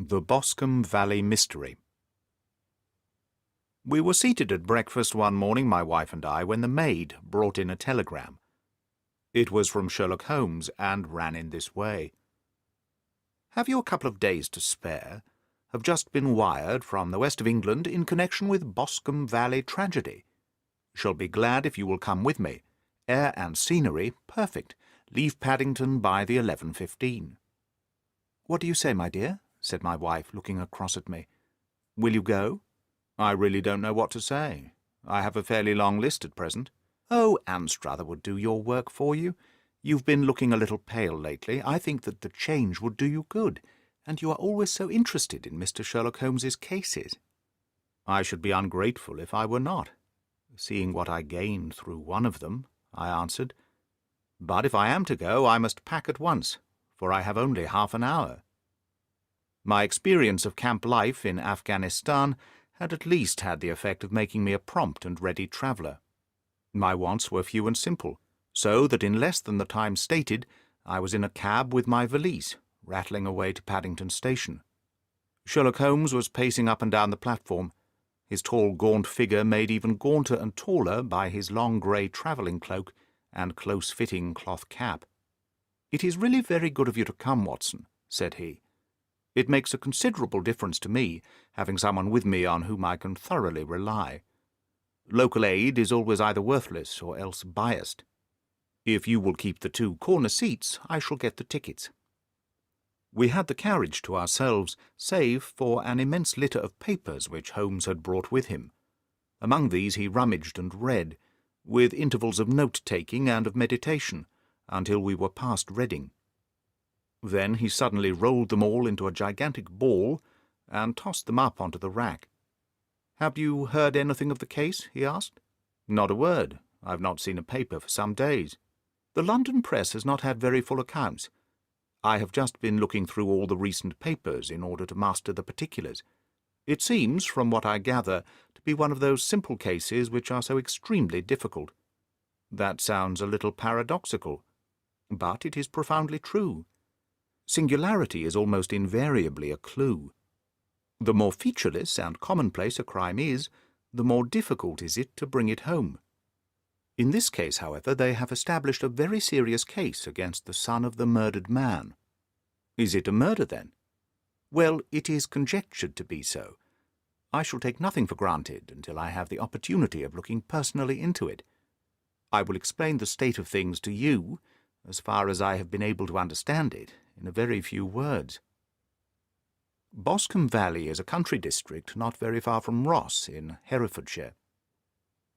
The Boscombe Valley Mystery. We were seated at breakfast one morning, my wife and I, when the maid brought in a telegram. It was from Sherlock Holmes, and ran in this way. "Have you a couple of days to spare? Have just been wired from the west of England in connection with Boscombe Valley tragedy. Shall be glad if you will come with me. Air and scenery perfect. Leave Paddington by the 11:15. "What do you say, my dear?" said my wife, looking across at me. "Will you go?" "I really don't know what to say. I have a fairly long list at present." "Oh, Anstruther would do your work for you. You've been looking a little pale lately. I think that the change would do you good, and you are always so interested in Mr. Sherlock Holmes's cases." "I should be ungrateful if I were not, seeing what I gained through one of them," I answered. "But if I am to go, I must pack at once, for I have only half an hour." My experience of camp life in Afghanistan had at least had the effect of making me a prompt and ready traveller. My wants were few and simple, so that in less than the time stated I was in a cab with my valise, rattling away to Paddington Station. Sherlock Holmes was pacing up and down the platform, his tall gaunt figure made even gaunter and taller by his long grey travelling cloak and close-fitting cloth cap. "It is really very good of you to come, Watson," said he. "It makes a considerable difference to me, having someone with me on whom I can thoroughly rely. Local aid is always either worthless or else biased. If you will keep the 2 corner seats, I shall get the tickets." We had the carriage to ourselves, save for an immense litter of papers which Holmes had brought with him. Among these he rummaged and read, with intervals of note-taking and of meditation, until we were past Reading. Then he suddenly rolled them all into a gigantic ball and tossed them up onto the rack. "Have you heard anything of the case?" he asked. "Not a word. I've not seen a paper for some days. The London press has not had very full accounts. I have just been looking through all the recent papers in order to master the particulars. It seems, from what I gather, to be one of those simple cases which are so extremely difficult. That sounds a little paradoxical, but it is profoundly true. Singularity is almost invariably a clue. The more featureless and commonplace a crime is, the more difficult is it to bring it home. In this case, however, they have established a very serious case against the son of the murdered man." "Is it a murder, then?" "Well, it is conjectured to be so. I shall take nothing for granted until I have the opportunity of looking personally into it. I will explain the state of things to you, as far as I have been able to understand it, in a very few words. Boscombe Valley is a country district not very far from Ross, in Herefordshire.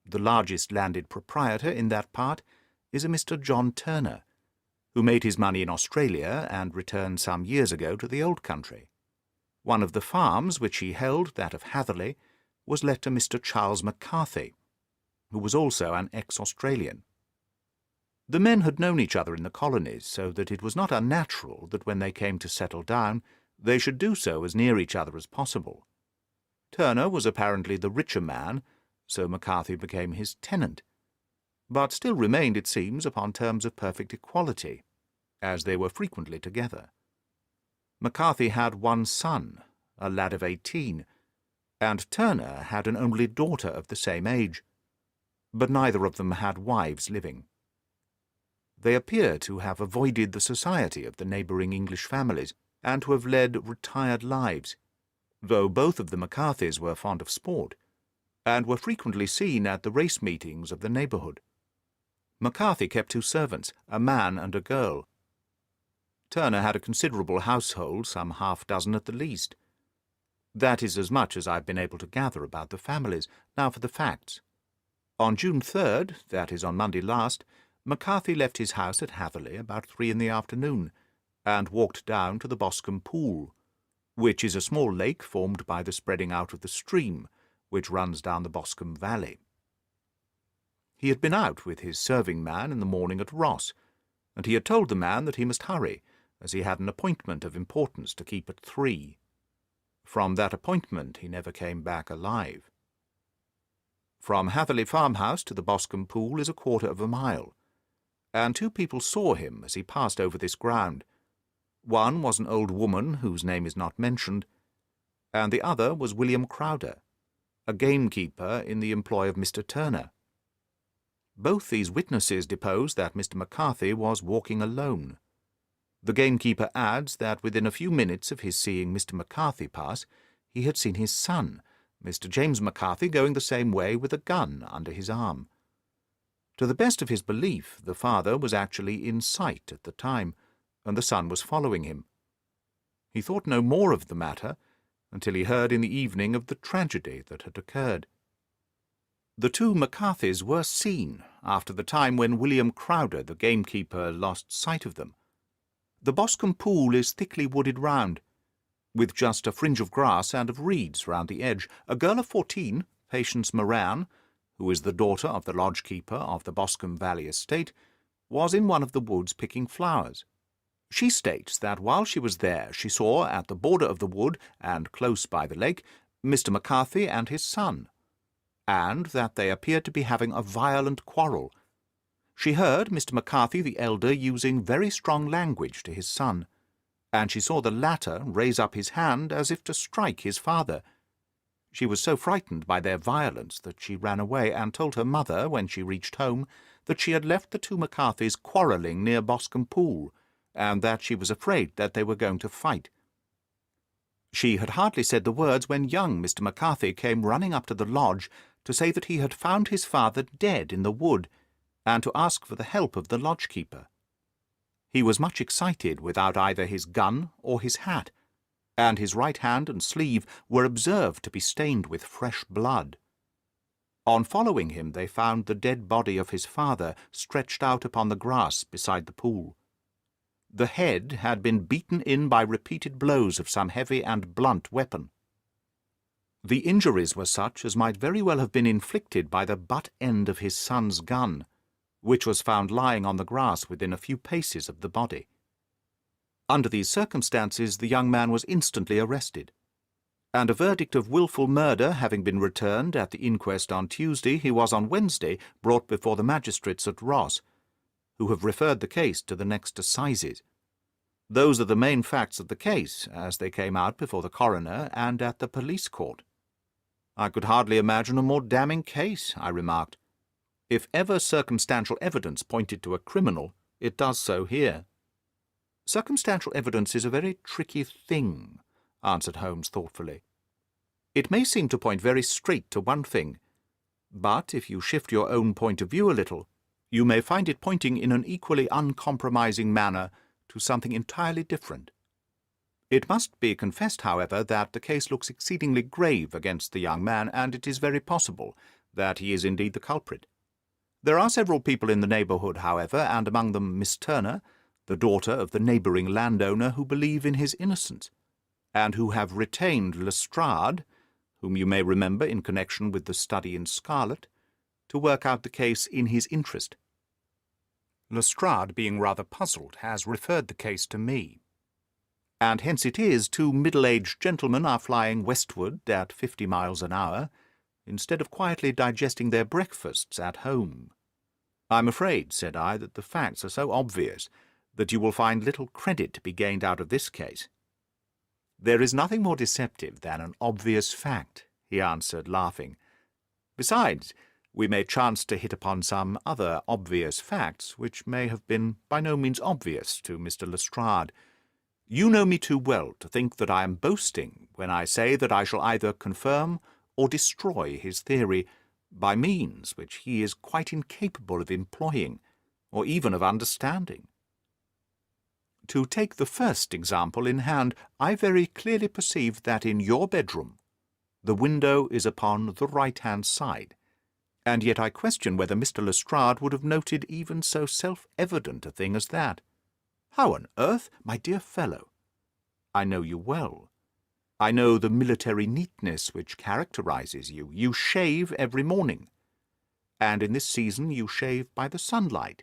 The largest landed proprietor in that part is a Mr. John Turner, who made his money in Australia and returned some years ago to the old country. One of the farms which he held, that of Hatherley, was let to Mr. Charles McCarthy, who was also an ex-Australian. The men had known each other in the colonies, so that it was not unnatural that when they came to settle down, they should do so as near each other as possible. Turner was apparently the richer man, so McCarthy became his tenant, but still remained, it seems, upon terms of perfect equality, as they were frequently together. McCarthy had one son, a lad of 18, and Turner had an only daughter of the same age, but neither of them had wives living. They appear to have avoided the society of the neighbouring English families, and to have led retired lives, though both of the McCarthys were fond of sport, and were frequently seen at the race meetings of the neighbourhood. McCarthy kept 2 servants, a man and a girl. Turner had a considerable household, some half-dozen at the least. That is as much as I've been able to gather about the families. Now for the facts. On June 3rd, that is on Monday last, McCarthy left his house at Hatherley about 3 in the afternoon, and walked down to the Boscombe Pool, which is a small lake formed by the spreading out of the stream, which runs down the Boscombe Valley. He had been out with his serving man in the morning at Ross, and he had told the man that he must hurry, as he had an appointment of importance to keep at 3. From that appointment he never came back alive. From Hatherley farmhouse to the Boscombe Pool is 1/4 of a mile, and 2 people saw him as he passed over this ground. One was an old woman whose name is not mentioned, and the other was William Crowder, a gamekeeper in the employ of Mr. Turner. Both these witnesses depose that Mr. McCarthy was walking alone. The gamekeeper adds that within a few minutes of his seeing Mr. McCarthy pass, he had seen his son, Mr. James McCarthy, going the same way with a gun under his arm. To the best of his belief, the father was actually in sight at the time, and the son was following him. He thought no more of the matter until he heard in the evening of the tragedy that had occurred. The two McCarthys were seen after the time when William Crowder, the gamekeeper, lost sight of them. The Boscombe pool is thickly wooded round, with just a fringe of grass and of reeds round the edge. A girl of 14, Patience Moran, who is the daughter of the lodge-keeper of the Boscombe Valley estate, was in one of the woods picking flowers. She states that while she was there she saw at the border of the wood and close by the lake Mr. McCarthy and his son, and that they appeared to be having a violent quarrel. She heard Mr. McCarthy the elder using very strong language to his son, and she saw the latter raise up his hand as if to strike his father. She was so frightened by their violence that she ran away and told her mother, when she reached home, that she had left the two McCarthys quarrelling near Boscombe Pool, and that she was afraid that they were going to fight. She had hardly said the words when young Mr. McCarthy came running up to the lodge to say that he had found his father dead in the wood, and to ask for the help of the lodge-keeper. He was much excited without either his gun or his hat, and his right hand and sleeve were observed to be stained with fresh blood. On following him they found the dead body of his father stretched out upon the grass beside the pool. The head had been beaten in by repeated blows of some heavy and blunt weapon. The injuries were such as might very well have been inflicted by the butt end of his son's gun, which was found lying on the grass within a few paces of the body. Under these circumstances the young man was instantly arrested, and a verdict of wilful murder having been returned at the inquest on Tuesday, he was on Wednesday brought before the magistrates at Ross, who have referred the case to the next assizes. Those are the main facts of the case, as they came out before the coroner and at the police court. I could hardly imagine a more damning case, I remarked. If ever circumstantial evidence pointed to a criminal, it does so here. Circumstantial evidence is a very tricky thing, answered Holmes thoughtfully. It may seem to point very straight to one thing, but if you shift your own point of view a little, you may find it pointing in an equally uncompromising manner to something entirely different. It must be confessed, however, that the case looks exceedingly grave against the young man, and it is very possible that he is indeed the culprit. There are several people in the neighbourhood, however, and among them Miss Turner, the daughter of the neighbouring landowner, who believe in his innocence, and who have retained Lestrade, whom you may remember in connection with the study in scarlet, to work out the case in his interest. Lestrade, being rather puzzled, has referred the case to me. And hence it is two middle-aged gentlemen are flying westward at 50 miles an hour, instead of quietly digesting their breakfasts at home. I'm afraid, said I, that the facts are so obvious that you will find little credit to be gained out of this case. There is nothing more deceptive than an obvious fact, he answered, laughing. Besides, we may chance to hit upon some other obvious facts which may have been by no means obvious to Mr. Lestrade. You know me too well to think that I am boasting when I say that I shall either confirm or destroy his theory by means which he is quite incapable of employing, or even of understanding. To take the first example in hand, I very clearly perceive that in your bedroom the window is upon the right-hand side, and yet I question whether Mr. Lestrade would have noted even so self-evident a thing as that. How on earth, my dear fellow? I know you well. I know the military neatness which characterizes you. You shave every morning, and in this season you shave by the sunlight.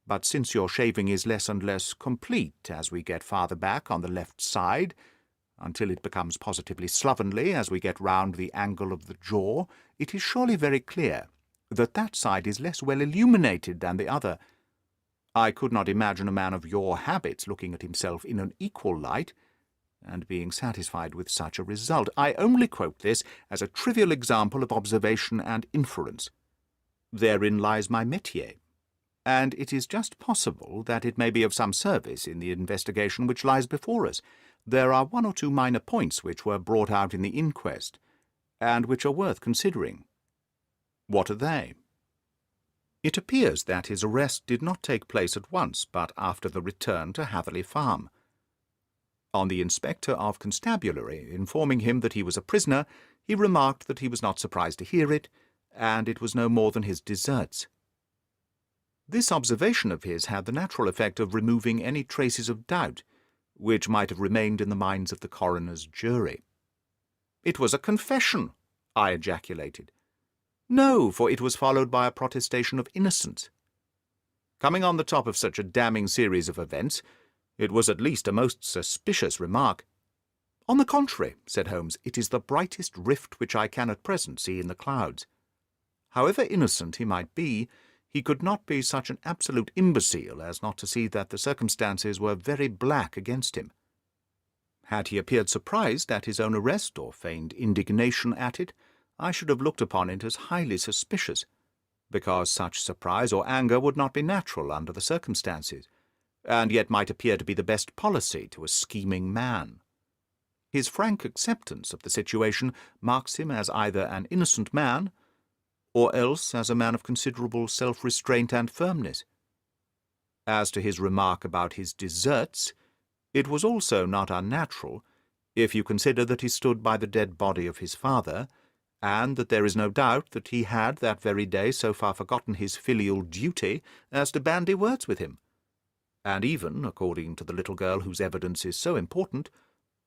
But since your shaving is less and less complete as we get farther back on the left side, until it becomes positively slovenly as we get round the angle of the jaw, it is surely very clear that that side is less well illuminated than the other. I could not imagine a man of your habits looking at himself in an equal light, and being satisfied with such a result. I only quote this as a trivial example of observation and inference. Therein lies my métier, and it is just possible that it may be of some service in the investigation which lies before us. There are one or two minor points which were brought out in the inquest, and which are worth considering. What are they? It appears that his arrest did not take place at once, but after the return to Hatherley Farm. On the Inspector of Constabulary informing him that he was a prisoner, he remarked that he was not surprised to hear it, and it was no more than his deserts. This observation of his had the natural effect of removing any traces of doubt which might have remained in the minds of the coroner's jury. "It was a confession," I ejaculated. "No, for it was followed by a protestation of innocence. Coming on the top of such a damning series of events, it was at least a most suspicious remark." "On the contrary," said Holmes, "it is the brightest rift which I can at present see in the clouds. However innocent he might be, he could not be such an absolute imbecile as not to see that the circumstances were very black against him. Had he appeared surprised at his own arrest, or feigned indignation at it, I should have looked upon it as highly suspicious, because such surprise or anger would not be natural under the circumstances, and yet might appear to be the best policy to a scheming man. His frank acceptance of the situation marks him as either an innocent man, or else as a man of considerable self-restraint and firmness. As to his remark about his deserts, it was also not unnatural, if you consider that he stood by the dead body of his father, and that there is no doubt that he had that very day so far forgotten his filial duty as to bandy words with him, and even, according to the little girl whose evidence is so important,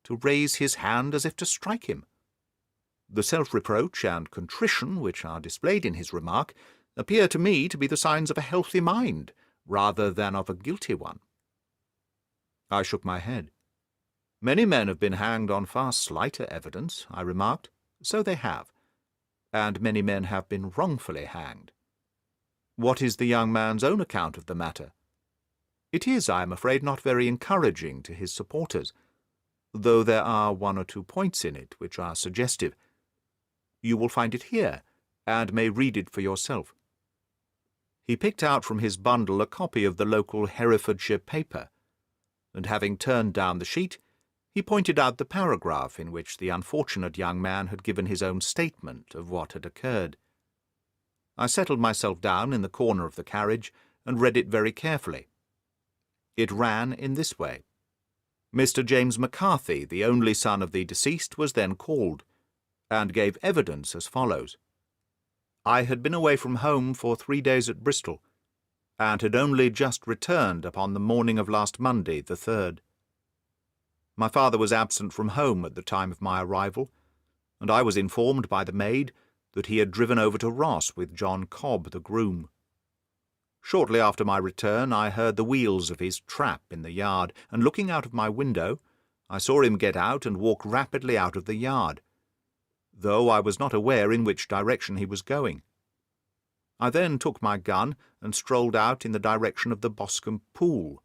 to raise his hand as if to strike him. The self-reproach and contrition which are displayed in his remark appear to me to be the signs of a healthy mind, rather than of a guilty one." I shook my head. "Many men have been hanged on far slighter evidence," I remarked. "So they have, and many men have been wrongfully hanged. What is the young man's own account of the matter?" "It is, I am afraid, not very encouraging to his supporters, though there are one or two points in it which are suggestive. You will find it here, and may read it for yourself." He picked out from his bundle a copy of the local Herefordshire paper, and having turned down the sheet, he pointed out the paragraph in which the unfortunate young man had given his own statement of what had occurred. I settled myself down in the corner of the carriage and read it very carefully. It ran in this way. Mr. James McCarthy, the only son of the deceased, was then called, and gave evidence as follows. "I had been away from home for 3 days at Bristol, and had only just returned upon the morning of last Monday, the 3rd. My father was absent from home at the time of my arrival, and I was informed by the maid that he had driven over to Ross with John Cobb, the groom. Shortly after my return I heard the wheels of his trap in the yard, and looking out of my window, I saw him get out and walk rapidly out of the yard, though I was not aware in which direction he was going. I then took my gun and strolled out in the direction of the Boscombe pool,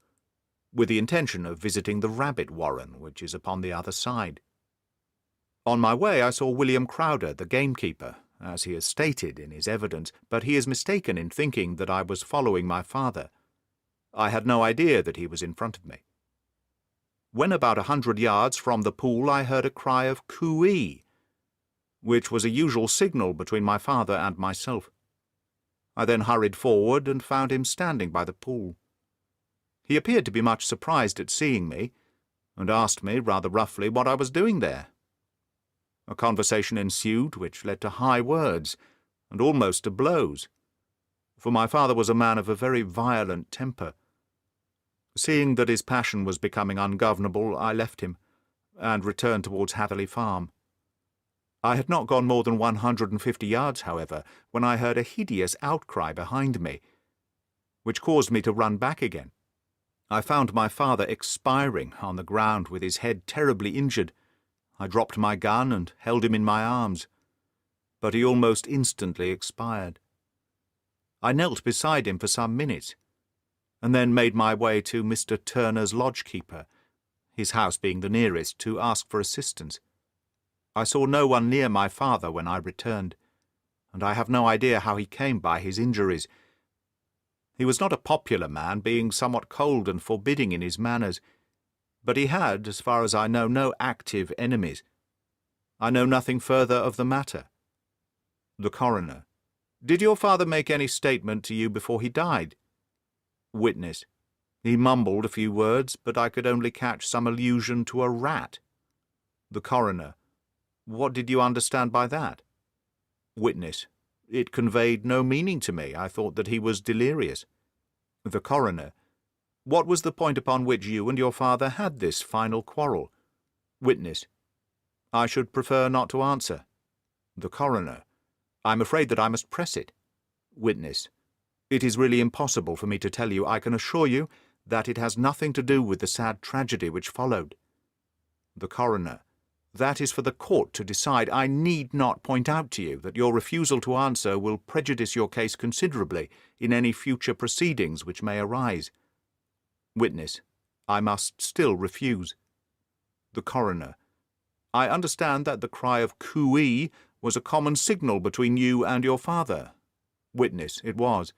with the intention of visiting the rabbit warren, which is upon the other side. On my way I saw William Crowder, the gamekeeper, as he has stated in his evidence, but he is mistaken in thinking that I was following my father. I had no idea that he was in front of me. When about 100 yards from the pool I heard a cry of coo-ee, which was a usual signal between my father and myself. I then hurried forward and found him standing by the pool. He appeared to be much surprised at seeing me, and asked me, rather roughly, what I was doing there. A conversation ensued which led to high words, and almost to blows, for my father was a man of a very violent temper. Seeing that his passion was becoming ungovernable, I left him, and returned towards Hatherley Farm. I had not gone more than 150 yards, however, when I heard a hideous outcry behind me, which caused me to run back again. I found my father expiring on the ground with his head terribly injured. I dropped my gun and held him in my arms, but he almost instantly expired. I knelt beside him for some minutes, and then made my way to Mr. Turner's lodge-keeper, his house being the nearest, to ask for assistance. I saw no one near my father when I returned, and I have no idea how he came by his injuries. He was not a popular man, being somewhat cold and forbidding in his manners, but he had, as far as I know, no active enemies. I know nothing further of the matter. The Coroner: Did your father make any statement to you before he died? Witness: He mumbled a few words, but I could only catch some allusion to a rat. The Coroner: What did you understand by that? Witness: It conveyed no meaning to me. I thought that he was delirious. The Coroner: What was the point upon which you and your father had this final quarrel? Witness: I should prefer not to answer. The Coroner: I'm afraid that I must press it. Witness: It is really impossible for me to tell you. I can assure you that it has nothing to do with the sad tragedy which followed. The Coroner: That is for the court to decide. I need not point out to you that your refusal to answer will prejudice your case considerably in any future proceedings which may arise. Witness: I must still refuse. The Coroner: I understand that the cry of cooee was a common signal between you and your father. Witness: It was.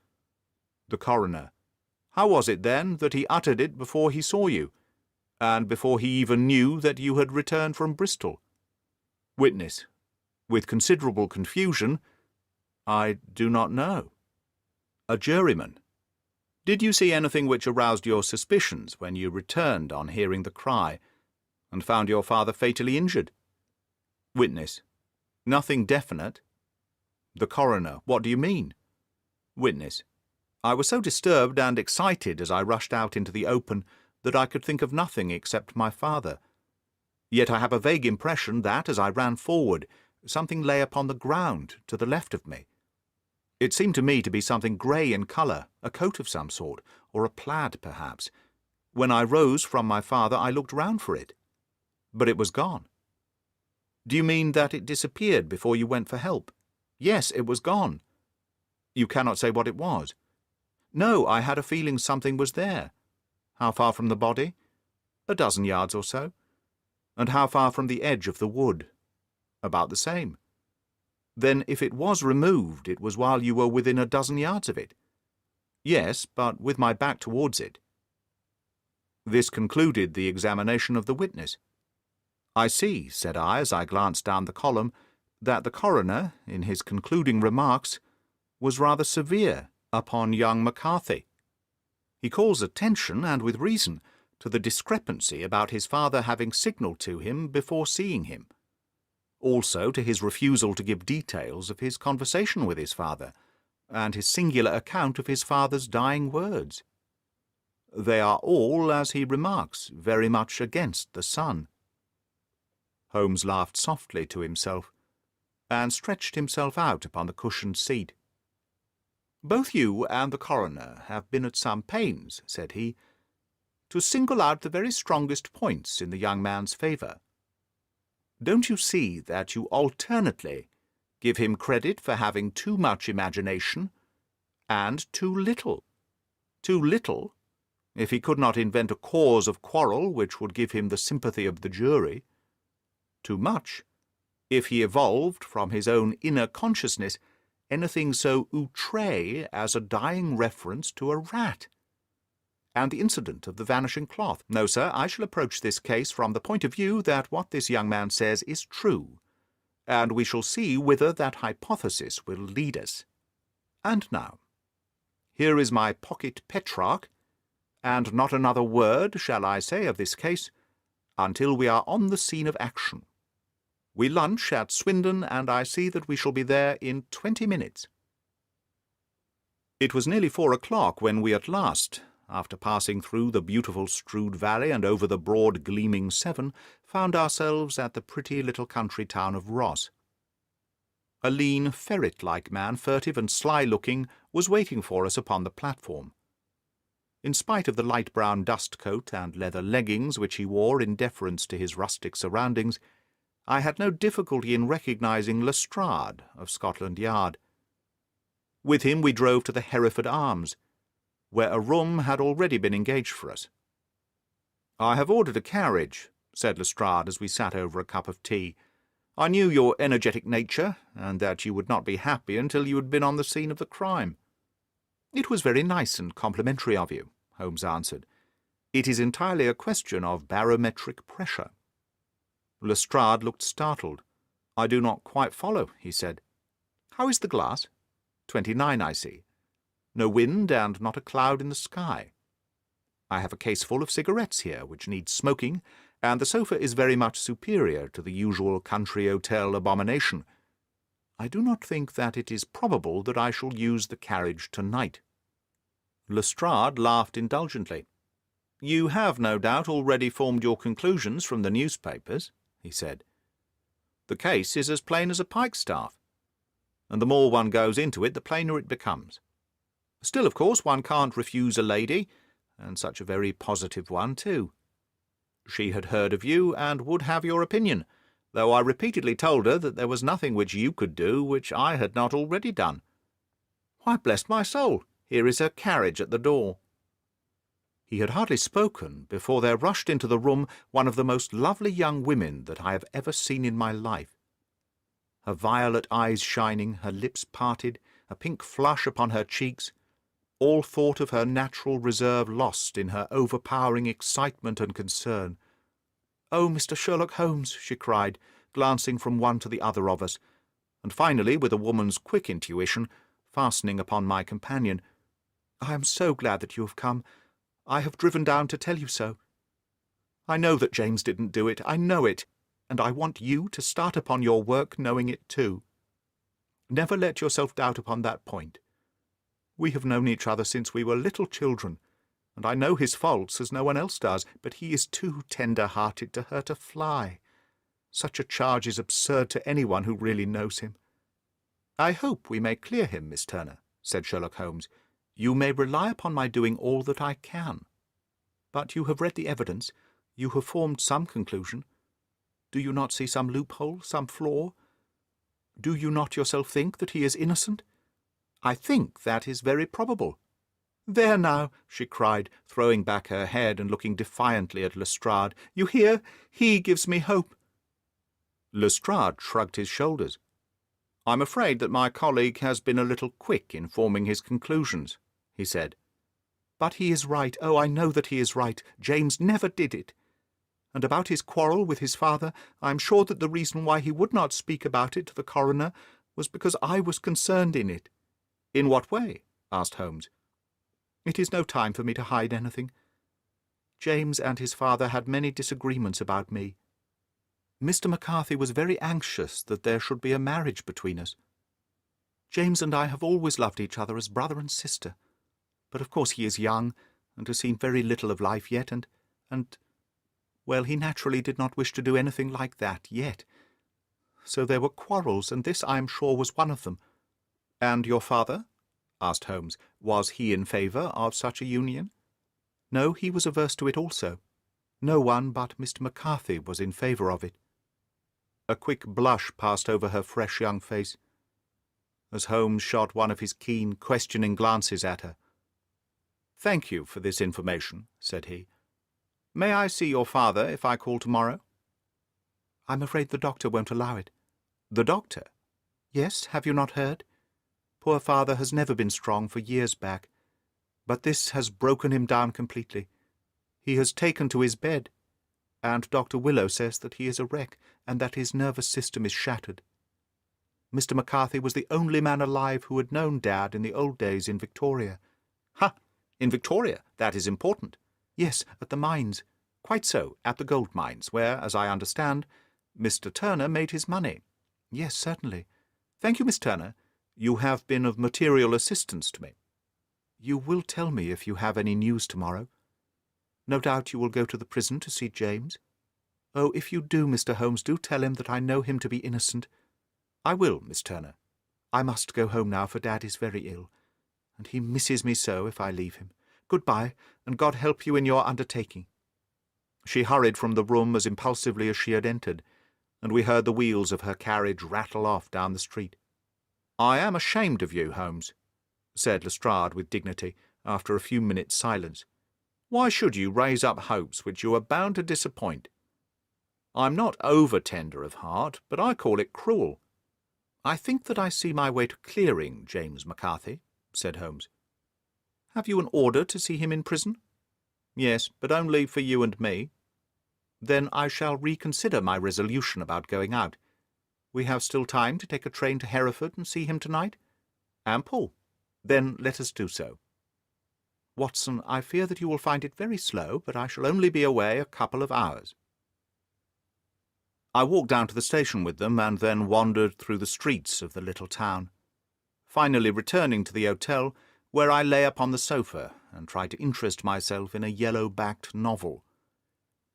The Coroner: How was it, then, that he uttered it before he saw you, and before he even knew that you had returned from Bristol? Witness, with considerable confusion: I do not know. A juryman: Did you see anything which aroused your suspicions when you returned on hearing the cry, and found your father fatally injured? Witness: Nothing definite. The Coroner: What do you mean? Witness: I was so disturbed and excited as I rushed out into the open that I could think of nothing except my father. Yet I have a vague impression that, as I ran forward, something lay upon the ground to the left of me. It seemed to me to be something grey in colour, a coat of some sort, or a plaid perhaps. When I rose from my father I looked round for it, but it was gone. Do you mean that it disappeared before you went for help? Yes, it was gone. You cannot say what it was? No, I had a feeling something was there. How far from the body? 12 yards or so. And how far from the edge of the wood? About the same. Then if it was removed, it was while you were within 12 yards of it? Yes, but with my back towards it. This concluded the examination of the witness. I see, said I, as I glanced down the column, that the Coroner, in his concluding remarks, was rather severe upon young McCarthy. He calls attention, and with reason, to the discrepancy about his father having signalled to him before seeing him. Also to his refusal to give details of his conversation with his father, and his singular account of his father's dying words. They are all, as he remarks, very much against the son. Holmes laughed softly to himself, and stretched himself out upon the cushioned seat. Both you and the Coroner have been at some pains, said he, to single out the very strongest points in the young man's favour. Don't you see that you alternately give him credit for having too much imagination and too little? Too little, if he could not invent a cause of quarrel which would give him the sympathy of the jury. Too much, if he evolved from his own inner consciousness anything so outré as a dying reference to a rat. And the incident of the vanishing cloth. No, sir, I shall approach this case from the point of view that what this young man says is true, and we shall see whither that hypothesis will lead us. And now, here is my pocket Petrarch, and not another word shall I say of this case until we are on the scene of action. We lunch at Swindon, and I see that we shall be there in 20 minutes. It was nearly 4 o'clock when we at last, after passing through the beautiful Strood Valley and over the broad gleaming Severn, found ourselves at the pretty little country town of Ross. A lean, ferret-like man, furtive and sly-looking, was waiting for us upon the platform. In spite of the light brown dust-coat and leather leggings which he wore in deference to his rustic surroundings, I had no difficulty in recognising Lestrade of Scotland Yard. With him we drove to the Hereford Arms, where a room had already been engaged for us. "I have ordered a carriage," said Lestrade as we sat over a cup of tea. "I knew your energetic nature, and that you would not be happy until you had been on the scene of the crime." "It was very nice and complimentary of you," Holmes answered. "It is entirely a question of barometric pressure." Lestrade looked startled. "I do not quite follow," he said. "How is the glass?" 29, I see. No wind and not a cloud in the sky. I have a case full of cigarettes here, which need smoking, and the sofa is very much superior to the usual country hotel abomination. I do not think that it is probable that I shall use the carriage tonight." Lestrade laughed indulgently. "You have, no doubt, already formed your conclusions from the newspapers," he said. "The case is as plain as a pikestaff, and the more one goes into it, the plainer it becomes. Still, of course, one can't refuse a lady, and such a very positive one, too. She had heard of you, and would have your opinion, though I repeatedly told her that there was nothing which you could do which I had not already done. Why, bless my soul, here is her carriage at the door." He had hardly spoken before there rushed into the room one of the most lovely young women that I have ever seen in my life. Her violet eyes shining, her lips parted, a pink flush upon her cheeks, all thought of her natural reserve lost in her overpowering excitement and concern. "Oh, Mr. Sherlock Holmes," she cried, glancing from one to the other of us, and finally, with a woman's quick intuition, fastening upon my companion, "I am so glad that you have come. I have driven down to tell you so. I know that James didn't do it, I know it, and I want you to start upon your work knowing it too. Never let yourself doubt upon that point. We have known each other since we were little children, and I know his faults as no one else does, but he is too tender-hearted to hurt a fly. Such a charge is absurd to anyone who really knows him." "I hope we may clear him, Miss Turner," said Sherlock Holmes. "You may rely upon my doing all that I can. But you have read the evidence. You have formed some conclusion. Do you not see some loophole, some flaw? Do you not yourself think that he is innocent?" "I think that is very probable." "There now," she cried, throwing back her head and looking defiantly at Lestrade. "You hear? He gives me hope." Lestrade shrugged his shoulders. "I'm afraid that my colleague has been a little quick in forming his conclusions," he said. "But he is right. Oh, I know that he is right. James never did it. And about his quarrel with his father, I am sure that the reason why he would not speak about it to the coroner was because I was concerned in it." "In what way?" asked Holmes. "It is no time for me to hide anything. James and his father had many disagreements about me. Mr. McCarthy was very anxious that there should be a marriage between us. James and I have always loved each other as brother and sister, but of course he is young, and has seen very little of life yet, well, he naturally did not wish to do anything like that yet. So there were quarrels, and this, I am sure, was one of them." "And your father?" asked Holmes. "Was he in favour of such a union?" "No, he was averse to it also. No one but Mr. McCarthy was in favour of it." A quick blush passed over her fresh young face, as Holmes shot one of his keen, questioning glances at her. "Thank you for this information," said he. "May I see your father if I call tomorrow?" "I'm afraid the doctor won't allow it." "The doctor?" "Yes, have you not heard? Poor father has never been strong for years back, but this has broken him down completely. He has taken to his bed, and Dr. Willow says that he is a wreck, and that his nervous system is shattered. Mr. McCarthy was the only man alive who had known Dad in the old days in Victoria." "Ha! In Victoria? That is important." "Yes, at the mines." "Quite so, at the gold mines, where, as I understand, Mr. Turner made his money." "Yes, certainly." "Thank you, Miss Turner. You have been of material assistance to me." "You will tell me if you have any news tomorrow. No doubt you will go to the prison to see James. Oh, if you do, Mr. Holmes, do tell him that I know him to be innocent." "I will, Miss Turner." "I must go home now, for Dad is very ill, and he misses me so if I leave him. Good-bye, and God help you in your undertaking." She hurried from the room as impulsively as she had entered, and we heard the wheels of her carriage rattle off down the street. "I am ashamed of you, Holmes," said Lestrade with dignity, after a few minutes' silence. "Why should you raise up hopes which you are bound to disappoint? I'm not over-tender of heart, but I call it cruel." "I think that I see my way to clearing James McCarthy," said Holmes. "Have you an order to see him in prison?" "Yes, but only for you and me." "Then I shall reconsider my resolution about going out. We have still time to take a train to Hereford and see him tonight?" "Ample. Then let us do so." "Watson, I fear that you will find it very slow, but I shall only be away a couple of hours." I walked down to the station with them, and then wandered through the streets of the little town, finally returning to the hotel, where I lay upon the sofa and tried to interest myself in a yellow-backed novel.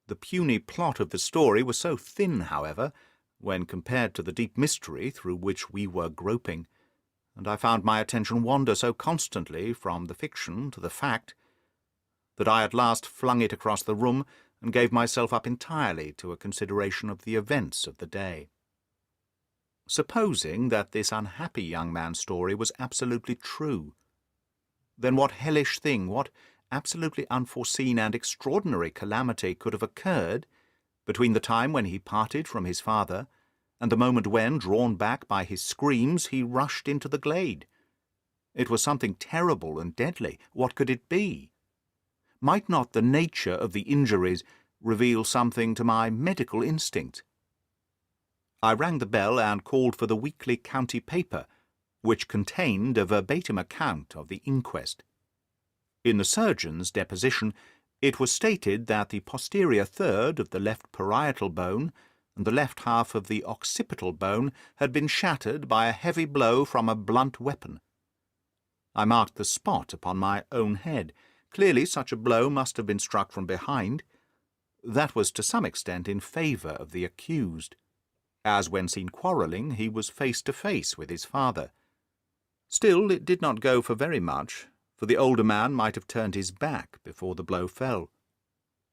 The puny plot of the story was so thin, however, when compared to the deep mystery through which we were groping, and I found my attention wander so constantly from the fiction to the fact, that I at last flung it across the room and gave myself up entirely to a consideration of the events of the day. Supposing that this unhappy young man's story was absolutely true, then what hellish thing, what absolutely unforeseen and extraordinary calamity could have occurred between the time when he parted from his father and the moment when, drawn back by his screams, he rushed into the glade? It was something terrible and deadly. What could it be? Might not the nature of the injuries reveal something to my medical instinct? I rang the bell and called for the weekly county paper, which contained a verbatim account of the inquest. In the surgeon's deposition, it was stated that the posterior third of the left parietal bone and the left half of the occipital bone had been shattered by a heavy blow from a blunt weapon. I marked the spot upon my own head. Clearly such a blow must have been struck from behind. That was to some extent in favour of the accused, as when seen quarrelling he was face to face with his father. Still, it did not go for very much, for the older man might have turned his back before the blow fell.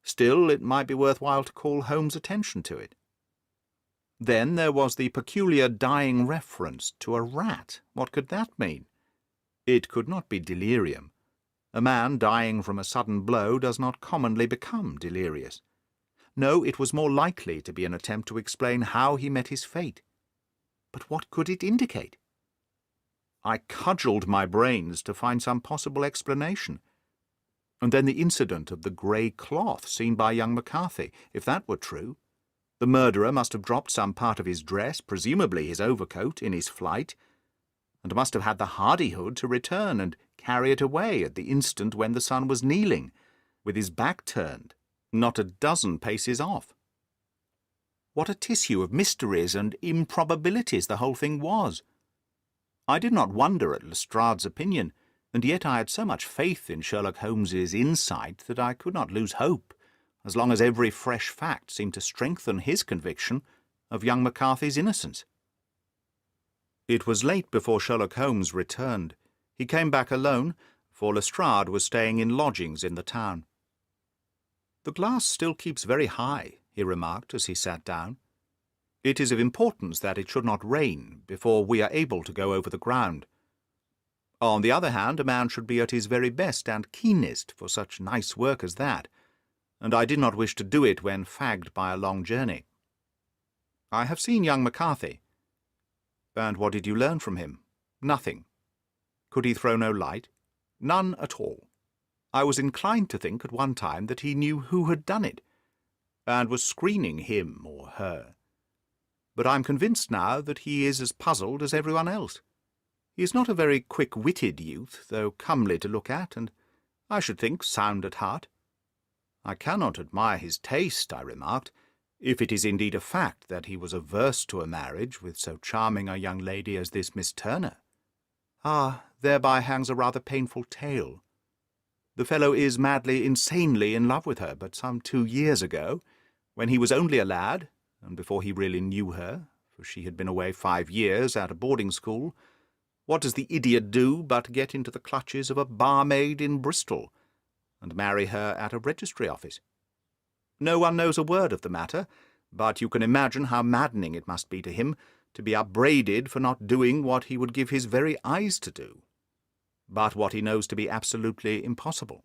Still, it might be worth while to call Holmes' attention to it. Then there was the peculiar dying reference to a rat. What could that mean? It could not be delirium. A man dying from a sudden blow does not commonly become delirious. No, it was more likely to be an attempt to explain how he met his fate. But what could it indicate? I cudgelled my brains to find some possible explanation. And then the incident of the grey cloth seen by young McCarthy. If that were true, the murderer must have dropped some part of his dress, presumably his overcoat, in his flight, and must have had the hardihood to return and carry it away at the instant when the sun was kneeling, with his back turned, not a dozen paces off. What a tissue of mysteries and improbabilities the whole thing was! I did not wonder at Lestrade's opinion, and yet I had so much faith in Sherlock Holmes's insight that I could not lose hope, as long as every fresh fact seemed to strengthen his conviction of young McCarthy's innocence. It was late before Sherlock Holmes returned. He came back alone, for Lestrade was staying in lodgings in the town. "The glass still keeps very high," he remarked as he sat down. "It is of importance that it should not rain before we are able to go over the ground. On the other hand, a man should be at his very best and keenest for such nice work as that, and I did not wish to do it when fagged by a long journey. I have seen young McCarthy." "And what did you learn from him?" "Nothing." "Could he throw no light?" "None at all. I was inclined to think at one time that he knew who had done it, and was screening him or her. But I am convinced now that he is as puzzled as everyone else. He is not a very quick-witted youth, though comely to look at, and, I should think, sound at heart." "I cannot admire his taste," I remarked, "if it is indeed a fact that he was averse to a marriage with so charming a young lady as this Miss Turner." "Ah, thereby hangs a rather painful tale. The fellow is madly, insanely in love with her, but some 2 years ago, when he was only a lad, and before he really knew her, for she had been away 5 years at a boarding school, what does the idiot do but get into the clutches of a barmaid in Bristol, and marry her at a registry office? No one knows a word of the matter, but you can imagine how maddening it must be to him to be upbraided for not doing what he would give his very eyes to do. but what he knows to be absolutely impossible.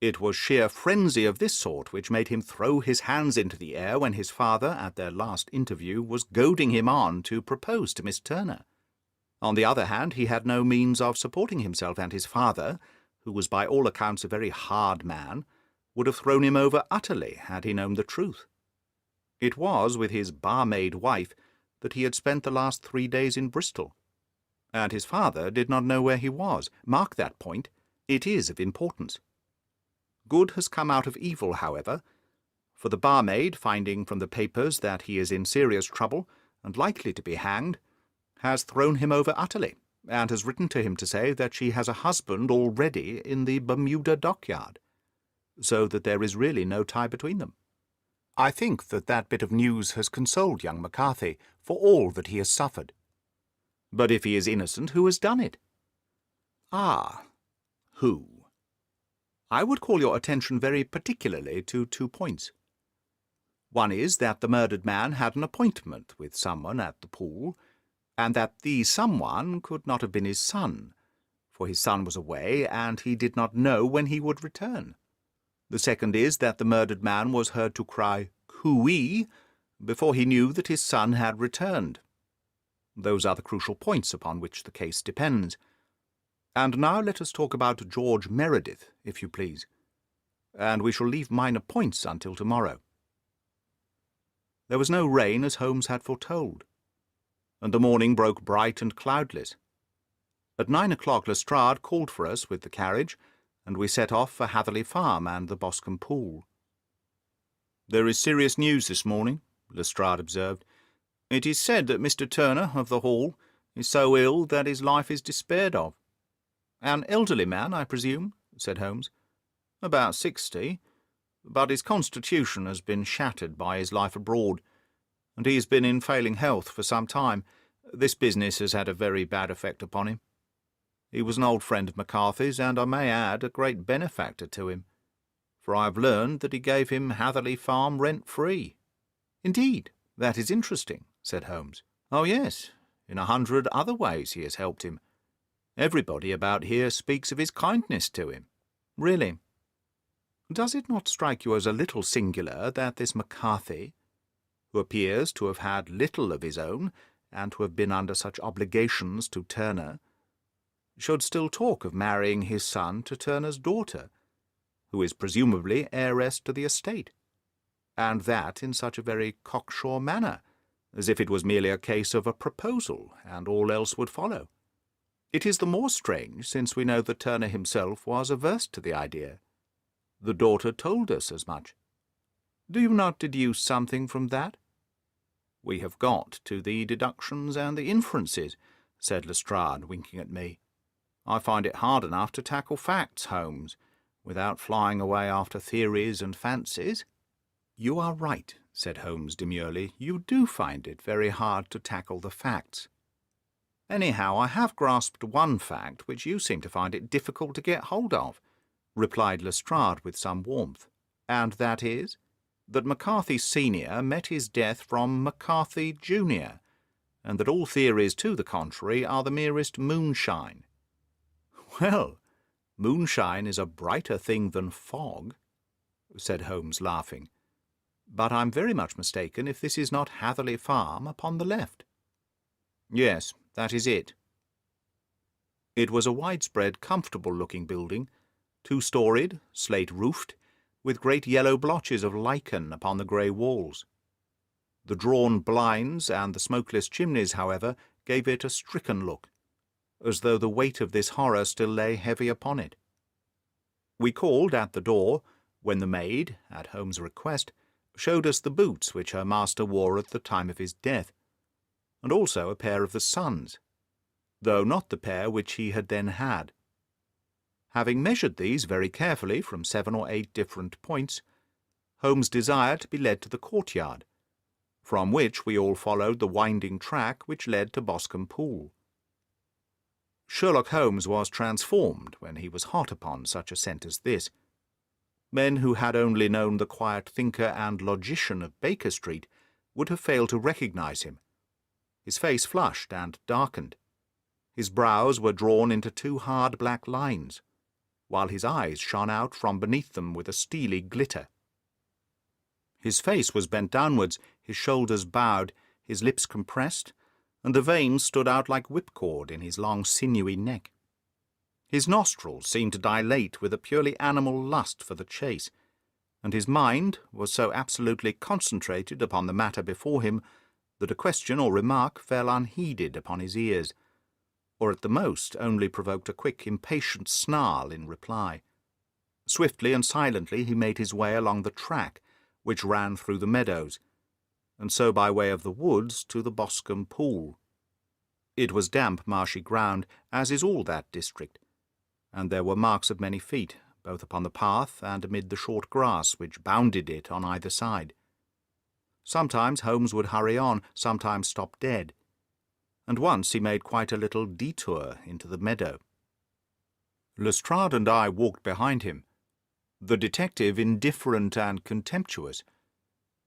It was sheer frenzy of this sort which made him throw his hands into the air when his father, at their last interview, was goading him on to propose to Miss Turner. On the other hand, he had no means of supporting himself, and his father, who was by all accounts a very hard man, would have thrown him over utterly had he known the truth. It was with his barmaid wife that he had spent the last 3 days in Bristol, and his father did not know where he was. Mark that point. It is of importance. Good has come out of evil, however, for the barmaid, finding from the papers that he is in serious trouble and likely to be hanged, has thrown him over utterly, and has written to him to say that she has a husband already in the Bermuda dockyard, so that there is really no tie between them. I think that bit of news has consoled young McCarthy for all that he has suffered. But if he is innocent, who has done it? Ah, who? I would call your attention very particularly to 2 points. One is that the murdered man had an appointment with someone at the pool, and that the someone could not have been his son, for his son was away, and he did not know when he would return. The second is that the murdered man was heard to cry "Cooee" before he knew that his son had returned. Those are the crucial points upon which the case depends. And now let us talk about George Meredith, if you please, and we shall leave minor points until tomorrow. There was no rain, as Holmes had foretold, and the morning broke bright and cloudless. At 9 o'clock Lestrade called for us with the carriage, and we set off for Hatherley Farm and the Boscombe pool. "There is serious news this morning," Lestrade observed. "It is said that Mr. Turner, of the Hall, is so ill that his life is despaired of." "An elderly man, I presume?" said Holmes. "About 60, but his constitution has been shattered by his life abroad, and he has been in failing health for some time. This business has had a very bad effect upon him. He was an old friend of McCarthy's, and I may add, a great benefactor to him, for I have learned that he gave him Hatherley Farm rent-free." "Indeed, that is interesting," said Holmes. "Oh, yes, in 100 other ways he has helped him. Everybody about here speaks of his kindness to him. Really. Does it not strike you as a little singular that this McCarthy, who appears to have had little of his own, and to have been under such obligations to Turner, should still talk of marrying his son to Turner's daughter, who is presumably heiress to the estate, and that in such a very cocksure manner, as if it was merely a case of a proposal, and all else would follow? It is the more strange, since we know that Turner himself was averse to the idea. The daughter told us as much. Do you not deduce something from that?" "We have got to the deductions and the inferences," said Lestrade, winking at me. "I find it hard enough to tackle facts, Holmes, without flying away after theories and fancies." "You are right," said Holmes demurely. "You do find it very hard to tackle the facts. Anyhow, I have grasped one fact which you seem to find it difficult to get hold of," replied Lestrade with some warmth, "and that is, that McCarthy Senior met his death from McCarthy Junior, and that all theories to the contrary are the merest moonshine." "Well, moonshine is a brighter thing than fog," said Holmes, laughing. "But I'm very much mistaken if this is not Hatherley Farm upon the left." "Yes, that is it." It was a widespread, comfortable-looking building, 2-storied, slate-roofed, with great yellow blotches of lichen upon the grey walls. The drawn blinds and the smokeless chimneys, however, gave it a stricken look, as though the weight of this horror still lay heavy upon it. We called at the door, when the maid, at Holmes' request, showed us the boots which her master wore at the time of his death, and also a pair of the son's, though not the pair which he had then had. Having measured these very carefully from 7 or 8 different points, Holmes desired to be led to the courtyard, from which we all followed the winding track which led to Boscombe Pool. Sherlock Holmes was transformed when he was hot upon such a scent as this. Men who had only known the quiet thinker and logician of Baker Street would have failed to recognize him. His face flushed and darkened. His brows were drawn into two hard black lines, while his eyes shone out from beneath them with a steely glitter. His face was bent downwards, his shoulders bowed, his lips compressed, and the veins stood out like whipcord in his long sinewy neck. His nostrils seemed to dilate with a purely animal lust for the chase, and his mind was so absolutely concentrated upon the matter before him that a question or remark fell unheeded upon his ears, or at the most only provoked a quick, impatient snarl in reply. Swiftly and silently he made his way along the track which ran through the meadows, and so by way of the woods to the Boscombe pool. It was damp, marshy ground, as is all that district, and there were marks of many feet, both upon the path and amid the short grass which bounded it on either side. Sometimes Holmes would hurry on, sometimes stop dead, and once he made quite a little detour into the meadow. Lestrade and I walked behind him, the detective indifferent and contemptuous,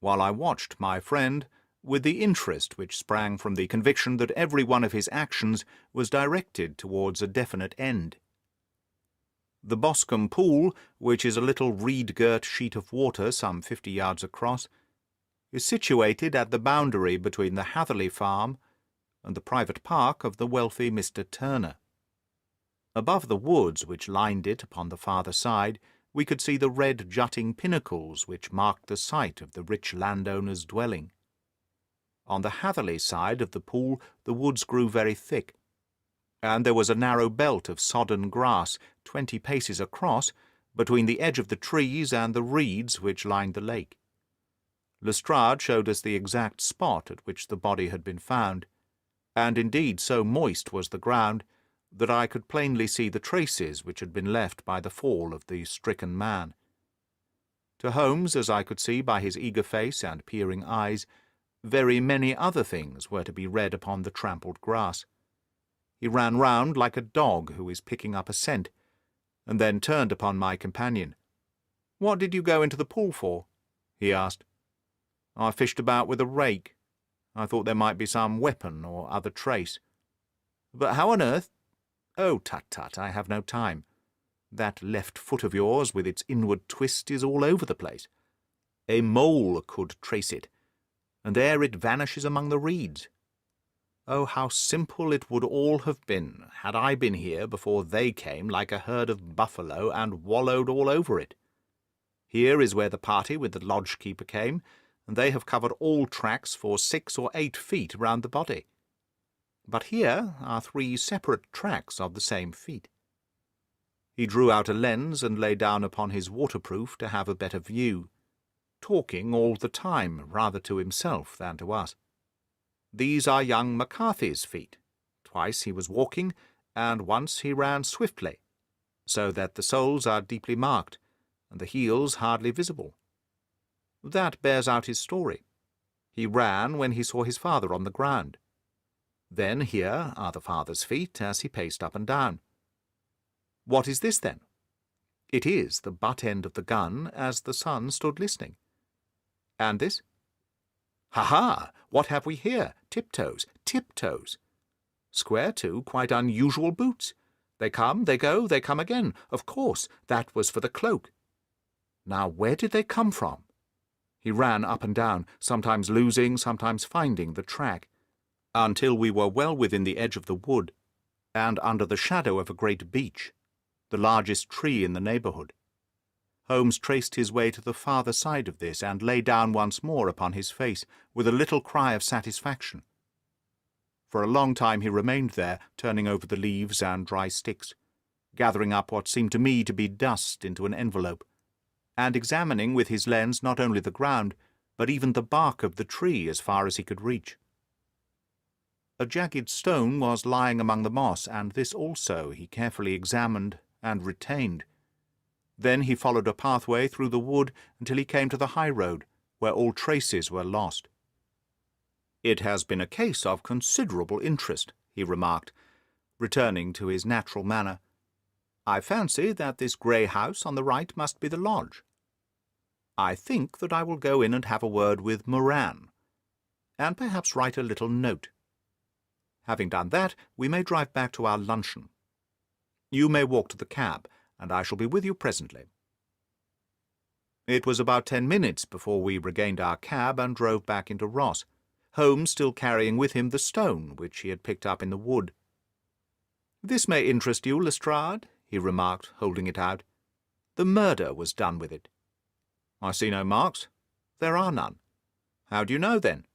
while I watched my friend with the interest which sprang from the conviction that every one of his actions was directed towards a definite end. The Boscombe pool, which is a little reed-girt sheet of water some 50 yards across, is situated at the boundary between the Hatherley farm and the private park of the wealthy Mr. Turner. Above the woods which lined it upon the farther side, we could see the red jutting pinnacles which marked the site of the rich landowner's dwelling. On the Hatherley side of the pool the woods grew very thick, and there was a narrow belt of sodden grass 20 paces across between the edge of the trees and the reeds which lined the lake. Lestrade showed us the exact spot at which the body had been found, and indeed so moist was the ground that I could plainly see the traces which had been left by the fall of the stricken man. To Holmes, as I could see by his eager face and peering eyes, very many other things were to be read upon the trampled grass. He ran round like a dog who is picking up a scent, and then turned upon my companion. "What did you go into the pool for?" he asked. "I fished about with a rake. I thought there might be some weapon or other trace. But how on earth—" "Oh, tut-tut, I have no time. That left foot of yours with its inward twist is all over the place. A mole could trace it, and there it vanishes among the reeds. Oh, how simple it would all have been had I been here before they came like a herd of buffalo and wallowed all over it. Here is where the party with the lodge-keeper came, and they have covered all tracks for 6 or 8 feet round the body. But here are 3 separate tracks of the same feet." He drew out a lens and lay down upon his waterproof to have a better view, talking all the time rather to himself than to us. "These are young McCarthy's feet. Twice he was walking, and once he ran swiftly, so that the soles are deeply marked, and the heels hardly visible. That bears out his story. He ran when he saw his father on the ground. Then here are the father's feet as he paced up and down. What is this, then? It is the butt end of the gun as the son stood listening. And this? Ha-ha! What have we here? Tiptoes, tiptoes. Square, too, quite unusual boots. They come, they go, they come again. Of course, that was for the cloak. Now, where did they come from?" He ran up and down, sometimes losing, sometimes finding the track, until we were well within the edge of the wood, and under the shadow of a great beech, the largest tree in the neighbourhood. Holmes traced his way to the farther side of this, and lay down once more upon his face, with a little cry of satisfaction. For a long time he remained there, turning over the leaves and dry sticks, gathering up what seemed to me to be dust into an envelope, and examining with his lens not only the ground, but even the bark of the tree as far as he could reach. A jagged stone was lying among the moss, and this also he carefully examined and retained. Then he followed a pathway through the wood until he came to the high road, where all traces were lost. "It has been a case of considerable interest," he remarked, returning to his natural manner. "I fancy that this grey house on the right must be the lodge. I think that I will go in and have a word with Moran, and perhaps write a little note." Having done that, we may drive back to our luncheon. You may walk to the cab, and I shall be with you presently." It was about 10 minutes before we regained our cab and drove back into Ross, Holmes still carrying with him the stone which he had picked up in the wood. "This may interest you, Lestrade," he remarked, holding it out. "The murder was done with it." "I see no marks." "There are none." "How do you know, then?"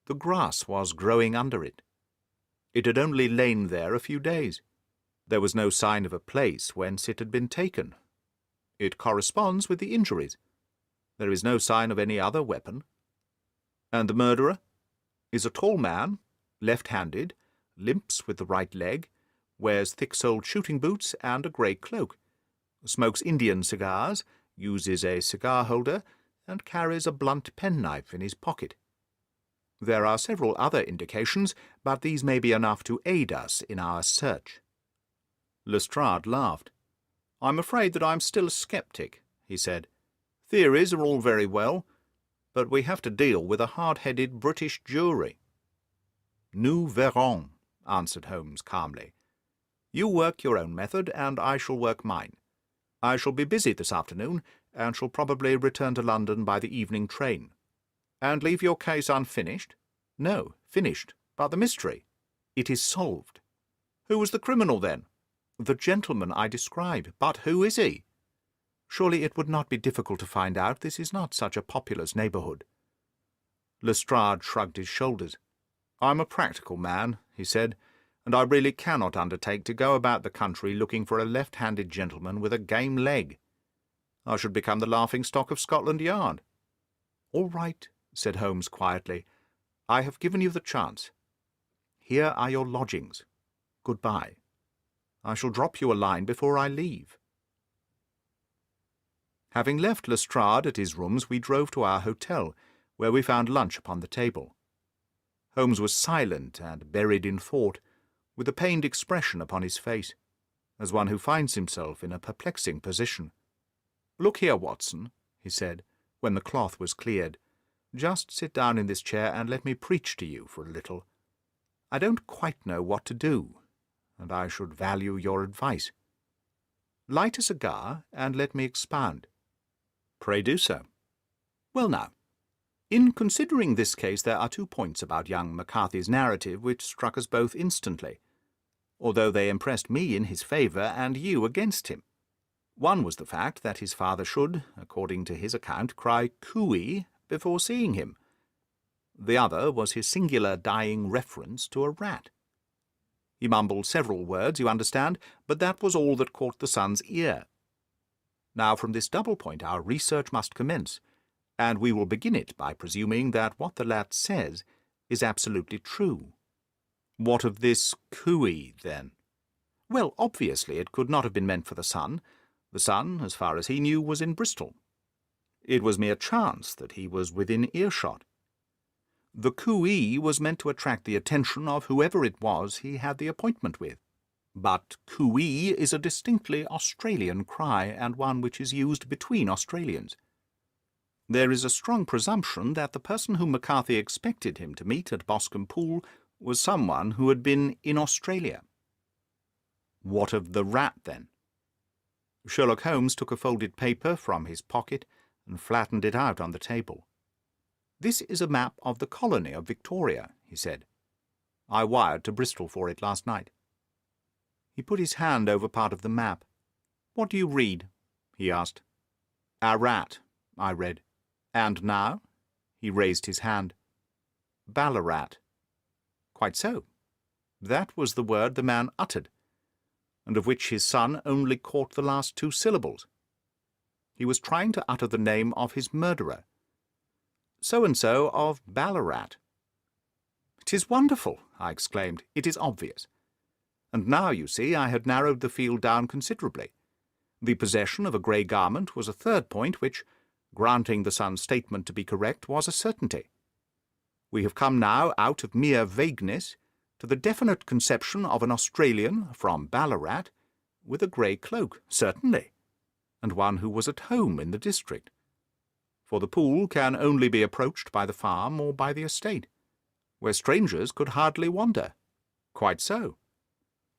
"The grass was growing under it. It had only lain there a few days. There was no sign of a place whence it had been taken. It corresponds with the injuries. There is no sign of any other weapon. And the murderer is a tall man, left-handed, limps with the right leg, wears thick-soled shooting boots and a grey cloak, smokes Indian cigars, uses a cigar-holder, and carries a blunt penknife in his pocket. There are several other indications, but these may be enough to aid us in our search." Lestrade laughed. "I'm afraid that I'm still a sceptic," he said. "Theories are all very well, but we have to deal with a hard-headed British jury." "Nous verrons," answered Holmes calmly. "You work your own method, and I shall work mine. I shall be busy this afternoon, and shall probably return to London by the evening train." "And leave your case unfinished?" "No, finished, but the mystery. It is solved." "Who was the criminal, then?" "The gentleman I describe. But who is he?" "Surely it would not be difficult to find out. This is not such a populous neighbourhood." Lestrade shrugged his shoulders. "I'm a practical man," he said, "and I really cannot undertake to go about the country looking for a left-handed gentleman with a game leg. I should become the laughing-stock of Scotland Yard." "All right," said Holmes quietly. "I have given you the chance. Here are your lodgings. Good-bye. I shall drop you a line before I leave." Having left Lestrade at his rooms, we drove to our hotel, where we found lunch upon the table. Holmes was silent and buried in thought, with a pained expression upon his face, as one who finds himself in a perplexing position. "Look here, Watson," he said, when the cloth was cleared. "Just sit down in this chair and let me preach to you for a little. I don't quite know what to do, and I should value your advice. Light a cigar, and let me expound." "Pray do so." "Well now, in considering this case there are 2 points about young McCarthy's narrative which struck us both instantly, although they impressed me in his favour and you against him. One was the fact that his father should, according to his account, cry cooey before seeing him. The other was his singular dying reference to a rat. He mumbled several words, you understand, but that was all that caught the son's ear. Now from this double point our research must commence, and we will begin it by presuming that what the lad says is absolutely true." "What of this cooey, then?" "Well, obviously it could not have been meant for the son. The son, as far as he knew, was in Bristol. It was mere chance that he was within earshot. The cooey was meant to attract the attention of whoever it was he had the appointment with. But cooey is a distinctly Australian cry, and one which is used between Australians. There is a strong presumption that the person whom McCarthy expected him to meet at Boscombe Pool was someone who had been in Australia." "What of the rat, then?" Sherlock Holmes took a folded paper from his pocket and flattened it out on the table. "This is a map of the colony of Victoria," he said. "I wired to Bristol for it last night." He put his hand over part of the map. "What do you read?" he asked. "A rat," I read. "And now?" He raised his hand. "Ballarat." "Quite so. That was the word the man uttered, and of which his son only caught the last 2 syllables. He was trying to utter the name of his murderer. So-and-so of Ballarat." "It is wonderful," I exclaimed. "It is obvious. And now, you see, I had narrowed the field down considerably. The possession of a grey garment was a 3rd point which, granting the son's statement to be correct, was a certainty. We have come now out of mere vagueness to the definite conception of an Australian from Ballarat with a grey cloak, certainly, and one who was at home in the district. For the pool can only be approached by the farm or by the estate, where strangers could hardly wander. Quite so.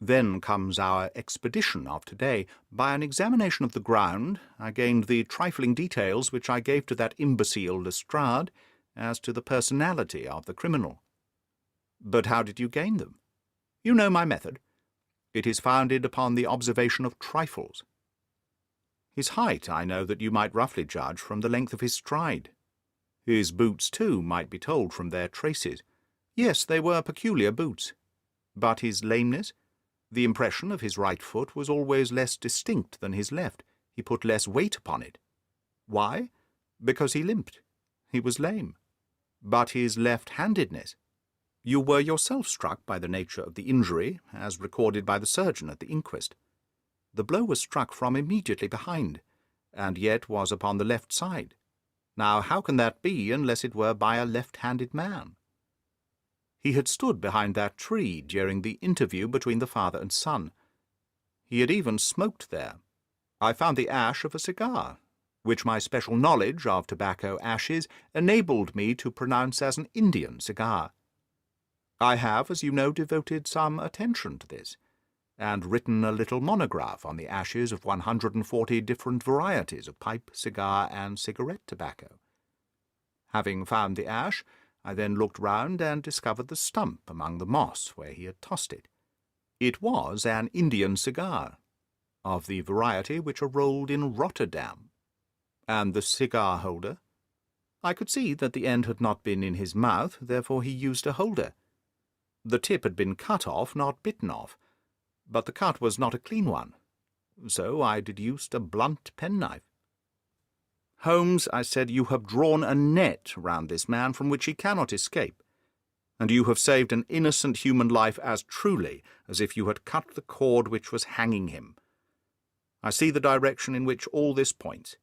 Then comes our expedition of today. By an examination of the ground, I gained the trifling details which I gave to that imbecile Lestrade as to the personality of the criminal. But how did you gain them? You know my method. It is founded upon the observation of trifles. His height I know that you might roughly judge from the length of his stride. His boots, too, might be told from their traces. Yes, they were peculiar boots. But his lameness? The impression of his right foot was always less distinct than his left. He put less weight upon it. Why? Because he limped. He was lame. But his left-handedness? You were yourself struck by the nature of the injury, as recorded by the surgeon at the inquest. The blow was struck from immediately behind, and yet was upon the left side. Now, how can that be unless it were by a left-handed man? He had stood behind that tree during the interview between the father and son. He had even smoked there. I found the ash of a cigar, which my special knowledge of tobacco ashes enabled me to pronounce as an Indian cigar. I have, as you know, devoted some attention to this, and written a little monograph on the ashes of 140 different varieties of pipe, cigar, and cigarette tobacco. Having found the ash, I then looked round and discovered the stump among the moss where he had tossed it. It was an Indian cigar, of the variety which are rolled in Rotterdam. And the cigar holder? I could see that the end had not been in his mouth, therefore he used a holder. The tip had been cut off, not bitten off, but the cut was not a clean one, so I deduced a blunt penknife. Holmes, I said, you have drawn a net round this man from which he cannot escape, and you have saved an innocent human life as truly as if you had cut the cord which was hanging him. I see the direction in which all this points.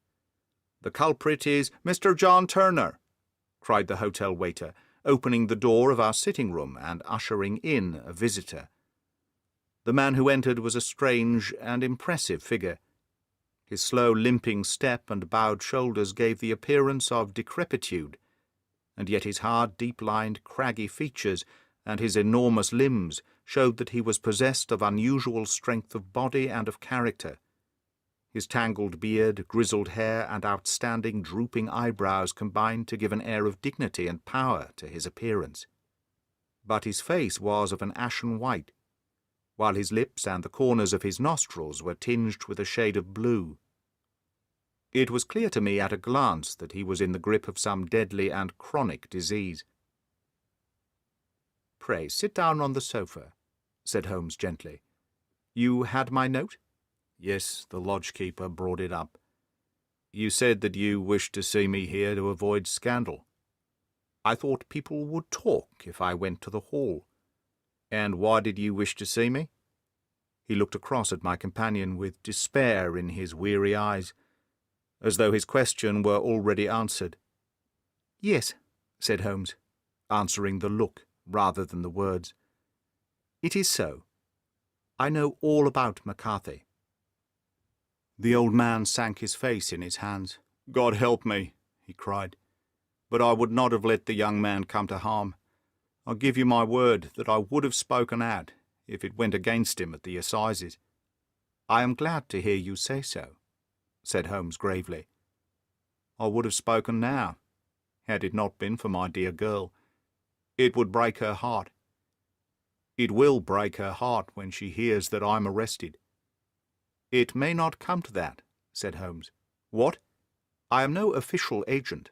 The culprit is Mr. John Turner, cried the hotel waiter, opening the door of our sitting-room and ushering in a visitor. The man who entered was a strange and impressive figure. His slow limping step and bowed shoulders gave the appearance of decrepitude, and yet his hard, deep-lined, craggy features and his enormous limbs showed that he was possessed of unusual strength of body and of character. His tangled beard, grizzled hair, and outstanding drooping eyebrows combined to give an air of dignity and power to his appearance. But his face was of an ashen white, while his lips and the corners of his nostrils were tinged with a shade of blue. It was clear to me at a glance that he was in the grip of some deadly and chronic disease. "Pray sit down on the sofa," said Holmes gently. "You had my note?" "Yes, the lodge-keeper brought it up. You said that you wished to see me here to avoid scandal. I thought people would talk if I went to the hall. And why did you wish to see me?" He looked across at my companion with despair in his weary eyes, as though his question were already answered. "Yes," said Holmes, answering the look rather than the words. "It is so. I know all about McCarthy." The old man sank his face in his hands. "God help me," he cried. "But I would not have let the young man come to harm. I give you my word that I would have spoken out if it went against him at the assizes." "I am glad to hear you say so," said Holmes gravely. "I would have spoken now, had it not been for my dear girl. It would break her heart. It will break her heart when she hears that I am arrested." "It may not come to that," said Holmes. "What? I am no official agent.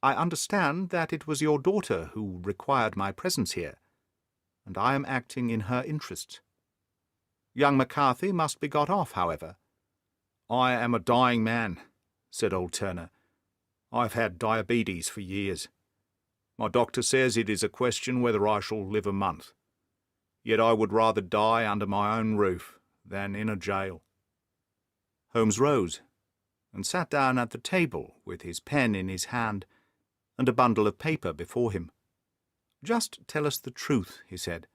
I understand that it was your daughter who required my presence here, and I am acting in her interests. Young McCarthy must be got off, however." "I am a dying man," said old Turner. "I've had diabetes for years. My doctor says it is a question whether I shall live a month. Yet I would rather die under my own roof than in a jail." Holmes rose and sat down at the table with his pen in his hand and a bundle of paper before him. "Just tell us the truth," he said.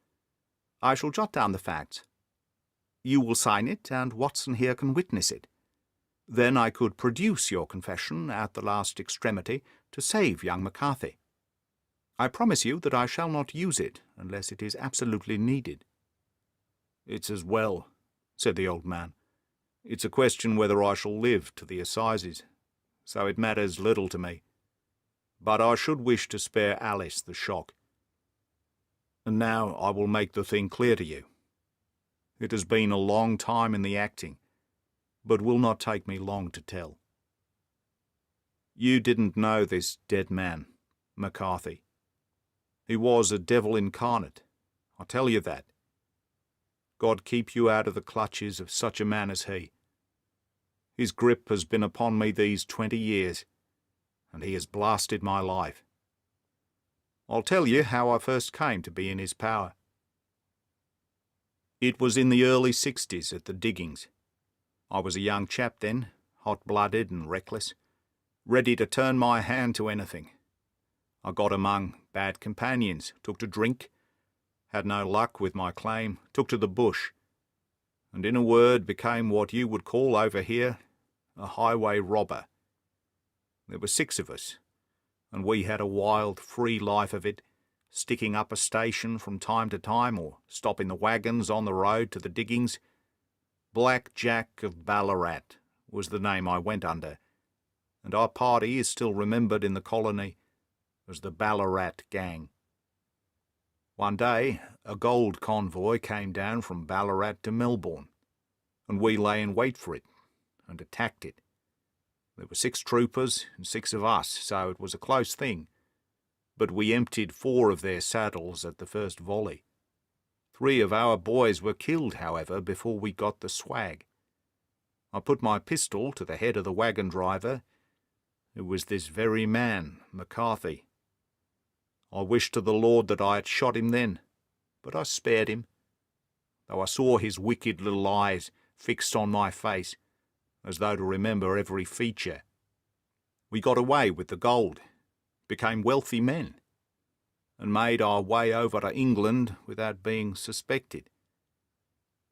"I shall jot down the facts. You will sign it, and Watson here can witness it. Then I could produce your confession at the last extremity to save young McCarthy." I promise you that I shall not use it unless it is absolutely needed." "It's as well," said the old man. "It's a question whether I shall live to the assizes, so it matters little to me. But I should wish to spare Alice the shock. And now I will make the thing clear to you. It has been a long time in the acting, but will not take me long to tell. You didn't know this dead man, McCarthy. He was a devil incarnate, I tell you that. God keep you out of the clutches of such a man as he. His grip has been upon me these 20 years, and he has blasted my life. I'll tell you how I first came to be in his power. It was in the early 60s at the diggings. I was a young chap then, hot-blooded and reckless, ready to turn my hand to anything. I got among bad companions, took to drink, had no luck with my claim, took to the bush, and in a word became what you would call over here a highway robber. There were 6 of us, and we had a wild, free life of it, sticking up a station from time to time or stopping the wagons on the road to the diggings. Black Jack of Ballarat was the name I went under, and our party is still remembered in the colony as the Ballarat Gang. One day, a gold convoy came down from Ballarat to Melbourne, and we lay in wait for it and attacked it. There were 6 troopers and 6 of us, so it was a close thing, but we emptied 4 of their saddles at the first volley. 3 of our boys were killed, however, before we got the swag. I put my pistol to the head of the wagon driver. It was this very man, McCarthy. I wished to the Lord that I had shot him then, but I spared him, though I saw his wicked little eyes fixed on my face, as though to remember every feature. We got away with the gold, became wealthy men, and made our way over to England without being suspected.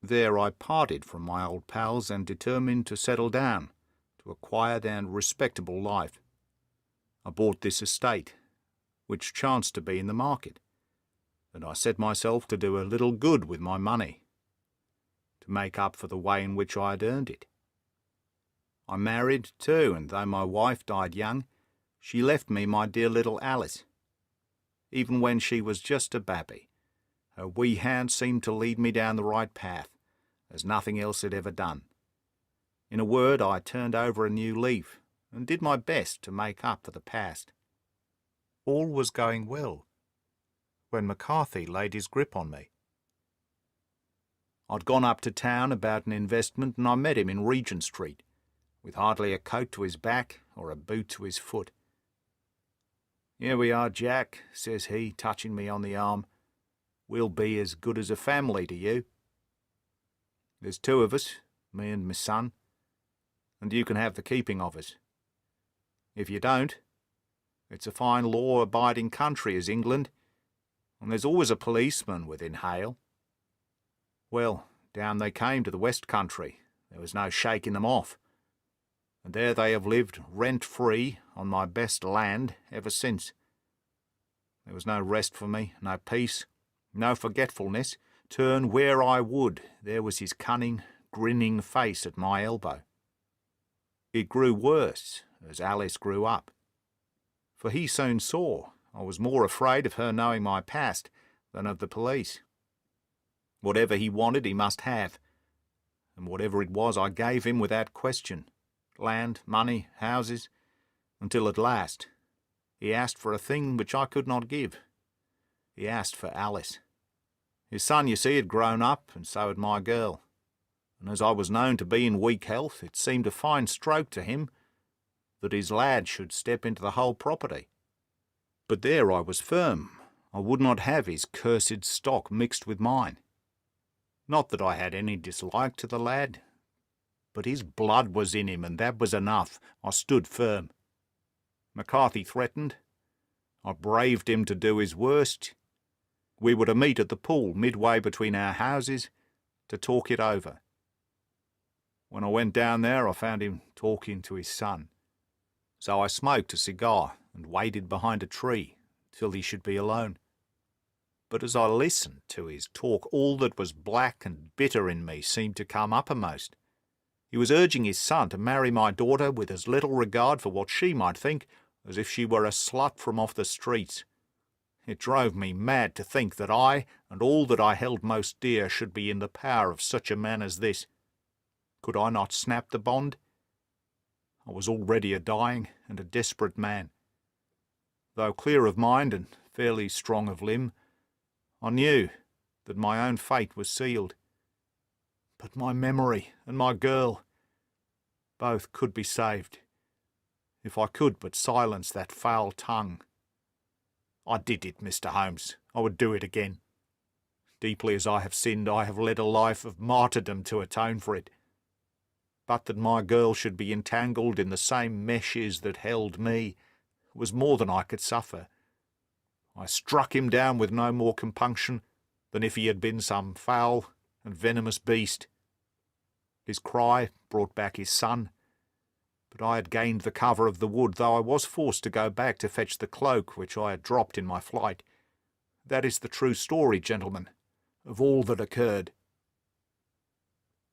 There I parted from my old pals and determined to settle down to a quiet and respectable life. I bought this estate, which chanced to be in the market, and I set myself to do a little good with my money, to make up for the way in which I had earned it. I married too, and though my wife died young, she left me my dear little Alice. Even when she was just a babby, her wee hand seemed to lead me down the right path, as nothing else had ever done. In a word, I turned over a new leaf, and did my best to make up for the past. All was going well, when McCarthy laid his grip on me. I'd gone up to town about an investment, and I met him in Regent Street, with hardly a coat to his back or a boot to his foot. "Here we are, Jack," says he, touching me on the arm. "We'll be as good as a family to you. There's 2 of us, me and my son, and you can have the keeping of us. If you don't, it's a fine law-abiding country is England, and there's always a policeman within hail." Well, down they came to the West Country. There was no shaking them off, and there they have lived rent-free on my best land ever since. There was no rest for me, no peace, no forgetfulness. Turn where I would, there was his cunning, grinning face at my elbow. It grew worse as Alice grew up, for he soon saw I was more afraid of her knowing my past than of the police. Whatever he wanted he must have, and whatever it was I gave him without question, land, money, houses, until at last he asked for a thing which I could not give. He asked for Alice. His son, you see, had grown up, and so had my girl, and as I was known to be in weak health, it seemed a fine stroke to him that his lad should step into the whole property. But there I was firm. I would not have his cursed stock mixed with mine. Not that I had any dislike to the lad, but his blood was in him, and that was enough. I stood firm. McCarthy threatened. I braved him to do his worst. We were to meet at the pool midway between our houses to talk it over. When I went down there, I found him talking to his son. So I smoked a cigar and waited behind a tree till he should be alone. But as I listened to his talk, all that was black and bitter in me seemed to come uppermost. He was urging his son to marry my daughter with as little regard for what she might think as if she were a slut from off the streets. It drove me mad to think that I and all that I held most dear should be in the power of such a man as this. Could I not snap the bond? I was already a dying and a desperate man. Though clear of mind and fairly strong of limb, I knew that my own fate was sealed. But my memory and my girl, both could be saved, if I could but silence that foul tongue. I did it, Mr. Holmes. I would do it again. Deeply as I have sinned, I have led a life of martyrdom to atone for it. But that my girl should be entangled in the same meshes that held me was more than I could suffer. I struck him down with no more compunction than if he had been some foul and venomous beast. His cry brought back his son, but I had gained the cover of the wood, though I was forced to go back to fetch the cloak which I had dropped in my flight. That is the true story, gentlemen, of all that occurred.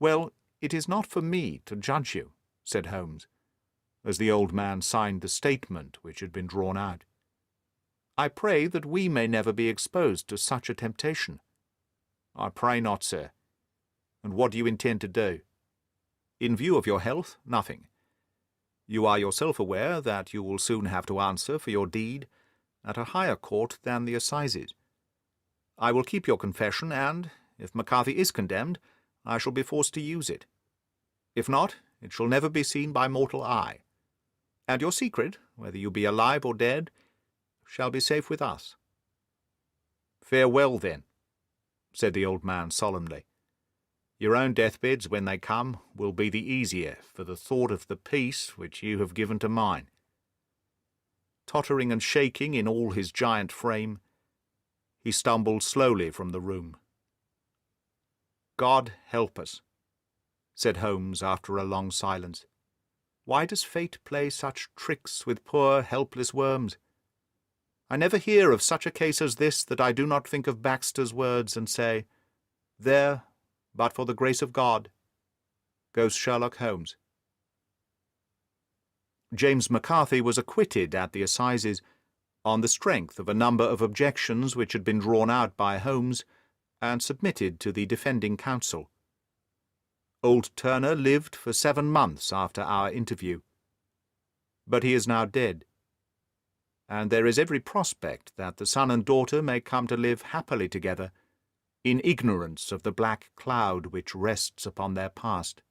Well, it is not for me to judge you, said Holmes, as the old man signed the statement which had been drawn out. I pray that we may never be exposed to such a temptation. I pray not, sir. And what do you intend to do? In view of your health, nothing. You are yourself aware that you will soon have to answer for your deed at a higher court than the assizes. I will keep your confession, and, if McCarthy is condemned, I shall be forced to use it. If not, it shall never be seen by mortal eye. And your secret, whether you be alive or dead, shall be safe with us. Farewell, then, said the old man solemnly. Your own deathbeds, when they come, will be the easier for the thought of the peace which you have given to mine. Tottering and shaking in all his giant frame, he stumbled slowly from the room. God help us, said Holmes after a long silence. Why does fate play such tricks with poor helpless worms? I never hear of such a case as this that I do not think of Baxter's words and say, there, but for the grace of God, goes Sherlock Holmes. James McCarthy was acquitted at the assizes on the strength of a number of objections which had been drawn out by Holmes and submitted to the defending counsel. Old Turner lived for 7 months after our interview, but he is now dead, and there is every prospect that the son and daughter may come to live happily together, in ignorance of the black cloud which rests upon their past.